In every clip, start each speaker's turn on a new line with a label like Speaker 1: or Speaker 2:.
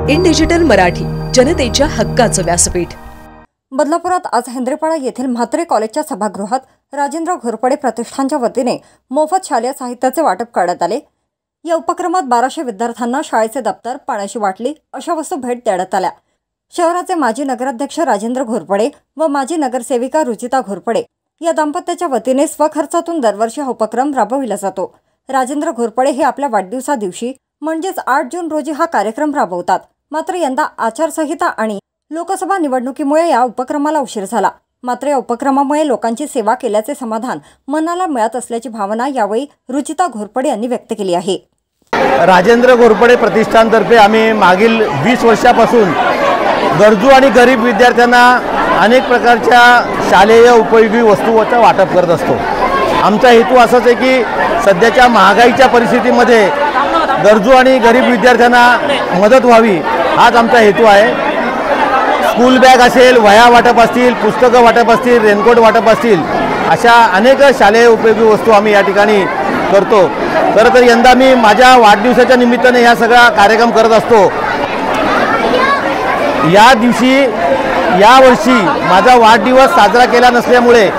Speaker 1: In digital Marathi, जनतेच्या हक्काचं व्यासपीठ।
Speaker 2: बदलापुरात आज हेंद्रेपाडा येथील म्हात्रे कॉलेजच्या सभागृहात राजेंद्र घोरपडे प्रतिष्ठानच्या वतीने मोफत शालेय साहित्याचे वाटप करण्यात आले। या उपक्रमात 1200 विद्यार्थ्यांना शाळेचे दप्तर, पाण्याची बाटली अशा वस्तू भेट देण्यात आल्या। शहराचे माजी नगराध्यक्ष राजेंद्र घोरपडे व माजी नगरसेविका रुचिता घोरपडे या दाम्पत्याच्या वतीने स्वखर्चातून दरवर्षी हा उपक्रम राबविला जातो। राजेंद्र घोरपडे हे आपल्या वाढदिवसादिवशी म्हणजेच 8 जून रोजी हा कार्यक्रम राबवतात। मात्र यंदा आचारसंहिता आणि लोकसभा निवडणुकीमुळे या उपक्रमाला उशीर झाला। मात्र या उपक्रमामुळे लोकांची सेवा केल्याचे समाधान मनाला मिळत असल्याची भावना यावेळी रुचिता घोरपडे यांनी व्यक्त केली आहे।
Speaker 3: राजेंद्र घोरपडे प्रतिष्ठानतर्फे आम्ही मागील 20 वर्षापासून गरजू आणि गरीब विद्यार्थ्यांना अनेक प्रकारच्या शालेय उपयोगी वस्तूंचं वाटप करत असतो। आमचा हेतू असाच आहे की सध्याच्या महागाईच्या परिस्थितीमध्ये गरजू आणि गरीब विद्यार्थ्यांना मदत व्हावी, हाच आमचा हेतू आहे। स्कूल बॅग असेल, वह्या वाटप असतील, पुस्तकं वाटप असतील, रेनकोट वाटप असतील, अशा अनेक शालेय उपयोगी वस्तू आम्ही या ठिकाणी करतो। खरं तर यंदा मी माझ्या वाढदिवसाच्या निमित्ताने हा सगळा कार्यक्रम करत असतो। यावर्षी माझा वाढदिवस साजरा केला नसल्यामुळे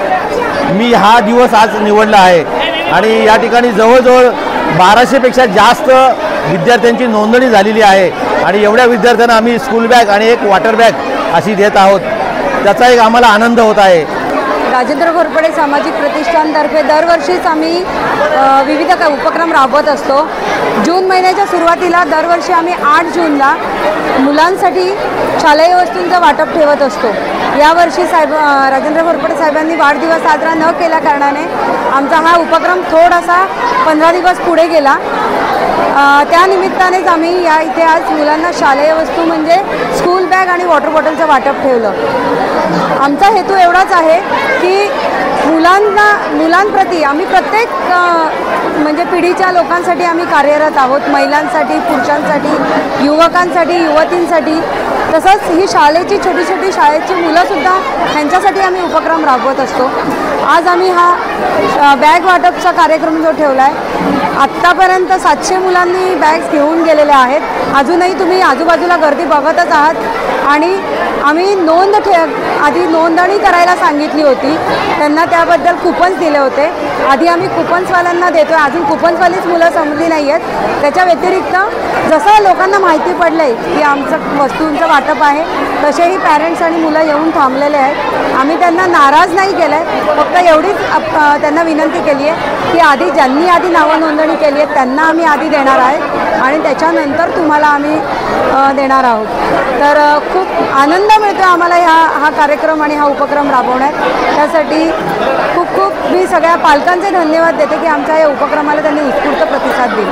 Speaker 3: मी हा दिवस आज निवडला आहे आणि या ठिकाणी जवळजवळ 1200 पेक्षा जास्त विद्यार्थ्यांची नोंदणी झालेली आहे आणि एवढ्या विद्यार्थ्यांना आम्ही स्कूल बॅग आणि एक वॉटर बॅग अशी देत आहोत। त्याचा एक आम्हाला आनंद होत आहे।
Speaker 4: राजेंद्र घोरपडे सामाजिक प्रतिष्ठानतर्फे दरवर्षीच आम्ही विविध उपक्रम राबवत असतो। जून महिन्याच्या सुरुवातीला दरवर्षी आम्ही 8 जूनला मुलांसाठी शालेय वस्तूंचं वाटप ठेवत असतो। यावर्षी राजेंद्र घोरपडे साहेबांनी वाढदिवस साजरा न केल्या कारणाने आमचा हा उपक्रम थोडासा 15 दिवस पुढे गेला। त्या निमित्तानेच आम्ही इथे आज मुलांना शालेय वस्तू म्हणजे स्कूल बॅग आणि वॉटर बॉटलचं वाटप ठेवलं। आमचा हेतू एवढाच आहे की मुलांप्रती आम्ही प्रत्येक म्हणजे पिढीच्या लोकांसाठी आम्ही कार्यरत आहोत। महिलांसाठी, पुरुषांसाठी, युवकांसाठी, युवतींसाठी, तसंच ही शाळेची छोटी शाळेची मुलंसुद्धा ह्यांच्यासाठी आम्ही उपक्रम राबवत असतो। आज आम्ही हा बॅग वाटपचा कार्यक्रम जो ठेवला आहे, आत्तापर्यंत 700 मुलांनी बॅग्स घेऊन गेलेल्या आहेत। अजूनही तुम्ही आजूबाजूला गर्दी बघतच आहात आणि आम्ही आधी नोंदणी करायला सांगितली होती, त्यांना त्याबद्दल कुपन्स दिले होते। आधी आम्ही कुपन्सवाल्यांना देतो आहे, अजून कुपन्सवालीच मुलं संपली नाही आहेत। त्याच्या व्यतिरिक्त जसं लोकांना माहिती पडलं आहे की आमचं वस्तूंचं वाटप आहे, तसेही पॅरेंट्स आणि मुलं येऊन थांबलेले आहेत। आम्ही त्यांना नाराज नाही केलं आहे, फक्त एवढीच त्यांना विनंती केली आहे की ज्यांनी आधी नावं नोंदणी केली आहे त्यांना आम्ही आधी देणार आहे आणि त्याच्यानंतर तुम्हाला आम्ही देणार आहोत। तर खूप आनंद मिळतो आम्हाला हा कार्यक्रम आणि हा उपक्रम राबवण्यात। त्यासाठी खूप मी सगळ्या पालकांचे धन्यवाद देते की आमच्या या उपक्रमाला त्यांनी उत्स्फूर्त प्रतिसाद दिला।